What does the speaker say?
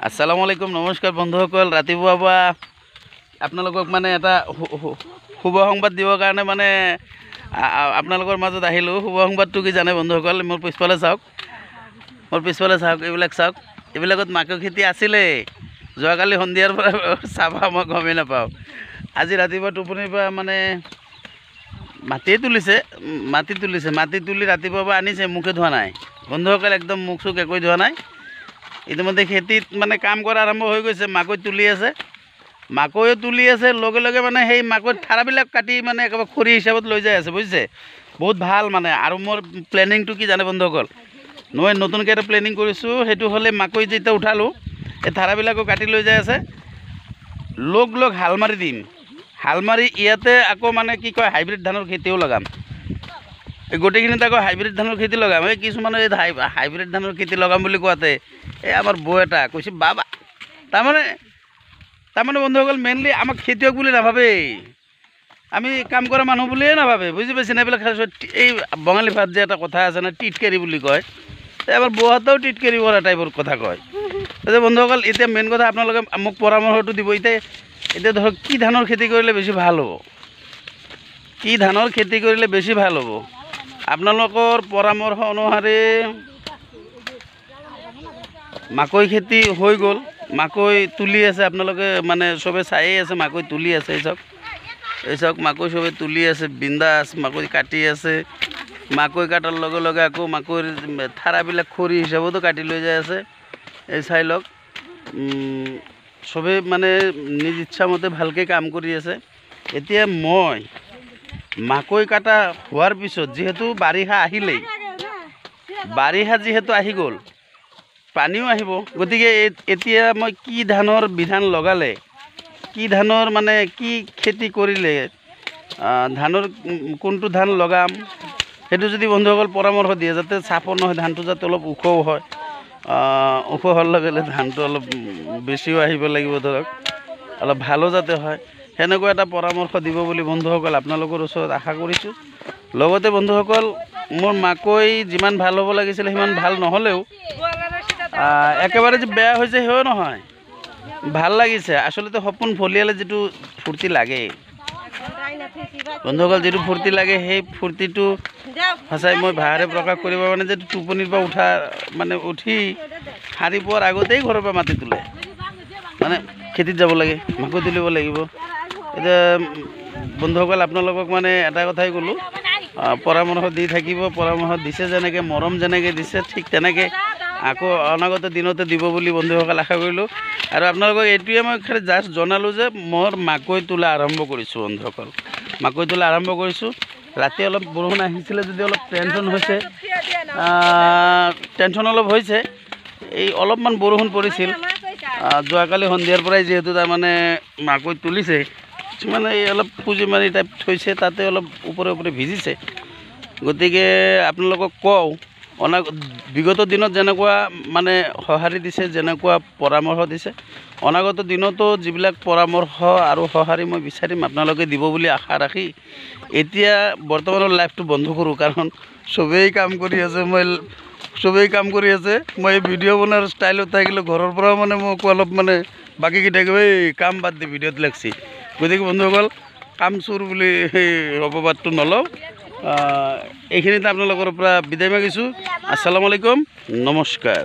আসসালামু আলাইকুম নমস্কাৰ বন্ধুসকল ৰাতিপুৱা পৰা আপোনালোকক মানে এটা শুভ সংবাদ দিবৰ কাৰণে মানে আপোনালোকৰ মাজত আহিলোঁ। শুভ সংবাদটো কি জানে বন্ধুসকল? মোৰ পিছফালে চাওক, এইবিলাক চাওক, এইবিলাকত মাকৈ খেতি আছিলেই। যোৱাকালি সন্ধিয়াৰ পৰা চাবা মই গমেই নাপাওঁ। আজি ৰাতিপুৱা টোপনিৰ পৰা মানে মাটি তুলিছে, মাটি তুলি ৰাতিপুৱাৰ পৰা আনিছে, মুখে ধোৱা নাই বন্ধুসকল, একদম মুখ চুখ একোৱে ধোৱা নাই। ইতিমধ্যে খেতিত মানে কাম কৰা আৰম্ভ হৈ গৈছে। মাকৈ তুলি আছে, লগে লগে মানে সেই মাকৈ ঠাৰাবিলাক কাটি মানে একেবাৰে খৰি হিচাপত লৈ যাই আছে, বুজিছে? বহুত ভাল মানে। আৰু মোৰ প্লেনিংটো কি জানে বন্ধুসকল? মই নতুনকৈ এটা প্লেনিং কৰিছোঁ। সেইটো হ'লে মাকৈ যেতিয়া উঠালোঁ, এই ঠাৰাবিলাকো কাটি লৈ যাই আছে, লগ হাল মাৰি দিম। হাল মাৰি ইয়াতে আকৌ মানে কি কয়, হাইব্ৰিড ধানৰ খেতিও লগাম। এই গোটেইখিনিত আকৌ হাইব্ৰিড ধানৰ খেতি লগাম। এই কিছুমানে এই হাইব্ৰিড ধানৰ খেতি লগাম বুলি কোৱাতে এই আমাৰ বৌ এটা কৈছে বাবা, তাৰমানে বন্ধুসকল মেইনলি আমাক খেতিয়ক বুলি নাভাবেই, আমি কাম কৰা মানুহ বুলিয়ে নাভাবে, বুজি পাইছেনে? এইবিলাক এই বঙালী ভাত যে এটা কথা আছে না, টিটকেৰি বুলি কয়, এবাৰ বৌহঁতেও টিটকেৰি কৰা টাইপৰ কথা কয়। বন্ধুসকল এতিয়া মেইন কথা আপোনালোকে মোক পৰামৰ্শটো দিব। এতিয়া ধৰক কি ধানৰ খেতি কৰিলে বেছি ভাল হ'ব, আপোনালোকৰ পৰামৰ্শ অনুসাৰে মাকৈ খেতি হৈ গ'ল, মাকৈ তুলি আছে, আপোনালোকে মানে চবে চায়েই আছে, মাকৈ তুলি আছে। এই চাওক মাকৈ চবে তুলি আছে, বিন্দাছ মাকৈ কাটি আছে। মাকৈ কাটাৰ লগে লগে আকৌ মাকৈৰ ঠাৰাবিলাক খৰি হিচাপতো কাটি লৈ যাই আছে। এই চাই লওক, চবেই মানে নিজ ইচ্ছামতে ভালকৈ কাম কৰি আছে। এতিয়া মই মাকৈ কাটা হোৱাৰ পিছত যিহেতু বাৰিষা আহিলেই, যিহেতু আহি গ'ল, পানীও আহিব, গতিকে এতিয়া মই কি ধানৰ বিধান লগালে, কি ধানৰ মানে কি খেতি কৰিলে, ধানৰ কোনটো ধান লগাম, সেইটো যদি বন্ধুসকল পৰামৰ্শ দিয়ে, যাতে চাপৰ নহয়, ধানটো যাতে অলপ ওখও হয়, ওখ হোৱাৰ লগে লগে ধানটো অলপ বেছিও আহিব লাগিব, ধৰক অলপ ভালো যাতে হয়, সেনেকুৱা এটা পৰামৰ্শ দিব বুলি বন্ধুসকল আপোনালোকৰ ওচৰত আশা কৰিছোঁ। লগতে বন্ধুসকল মোৰ মাকৈ যিমান ভাল হ'ব লাগিছিলে সিমান ভাল নহ'লেও, একেবাৰে যে বেয়া হৈছে সেয়াও নহয়, ভাল লাগিছে। আচলতে সপোন ফলিয়ালে যিটো ফূৰ্তি লাগে বন্ধুসকল, যিটো ফূৰ্তি লাগে, সেই ফূৰ্তিটো সঁচাই মই ভাষাৰে প্ৰকাশ কৰিব মানে যে টোপনিৰ পৰা উঠি সাৰি পোৱাৰ আগতেই ঘৰৰ পৰা মাটি তোলে, মানে খেতিত যাব লাগে, মাকৈ তুলিব লাগিব। এতিয়া বন্ধুসকল আপোনালোকক মানে এটা কথাই ক'লোঁ, পৰামৰ্শ দি থাকিব, পৰামৰ্শ দিছে যেনেকৈ, মৰম যেনেকৈ দিছে, ঠিক তেনেকৈ আকৌ অনাগত দিনতে দিব বুলি বন্ধুসকল আশা কৰিলোঁ। আৰু আপোনালোকক এইটোৱে মই খালি জাষ্ট জনালোঁ যে মোৰ মাকৈ তোলা আৰম্ভ কৰিছোঁ বন্ধুসকল, ৰাতি অলপ বৰষুণ আহিছিলে যদি অলপ টেনশ্যন অলপ হৈছে, এই অলপমান বৰষুণ পৰিছিল যোৱাকালি সন্ধিয়াৰ পৰাই, যিহেতু তাৰমানে মাকৈ তুলিছে, কিছুমানে এই অলপ পুঁজি মাৰি টাইপ থৈছে, তাতে অলপ ওপৰে ভিজিছে। গতিকে আপোনালোকক কওঁ, বিগত দিনত যেনেকুৱা মানে সঁহাৰি দিছে, যেনেকুৱা পৰামৰ্শ দিছে, অনাগত দিনতো যিবিলাক পৰামৰ্শ আৰু সঁহাৰি মই বিচাৰিম আপোনালোকে দিব বুলি আশা ৰাখি এতিয়া বৰ্তমানৰ লাইফটো বন্ধ কৰোঁ, কাৰণ চবেই কাম কৰি আছে। মই ভিডিঅ' বনোৱাৰ ষ্টাইলত থাকিলেও ঘৰৰ পৰাও মানে মোক অলপ মানে বাকীকেইটা এই কাম বাদ দি ভিডিঅ'ত লাগছি। গতিকে বন্ধুসকল কাম চোৰ বুলি সেই অপবাদটো নলওঁ। এইখিনিতে আপোনালোকৰ পৰা বিদায় মাগিছোঁ। আসসালামু আলাইকুম, নমস্কাৰ।